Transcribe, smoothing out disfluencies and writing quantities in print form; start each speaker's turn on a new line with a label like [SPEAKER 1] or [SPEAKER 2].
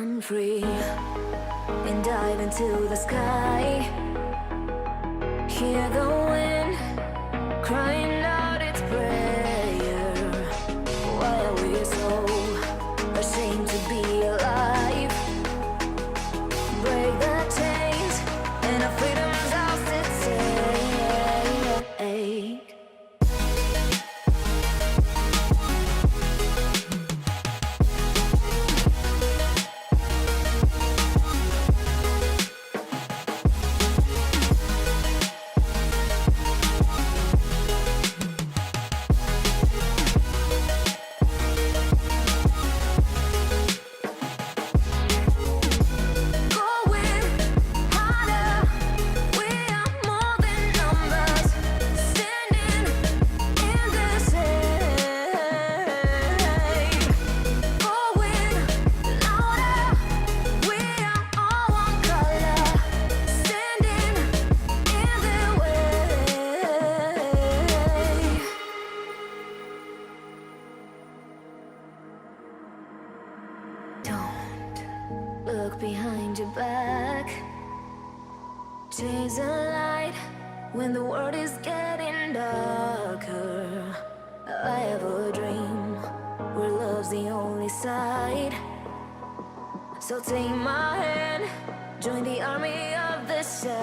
[SPEAKER 1] run free and dive into the sky. Hear the wind crying out its prayer. Why are we so ashamed to be alive? Break the chains and our freedom's ours to take. Look behind your back. Chase a light when the world is getting darker. I have a dream where love's the only side. So take my hand, join the army of the shadows.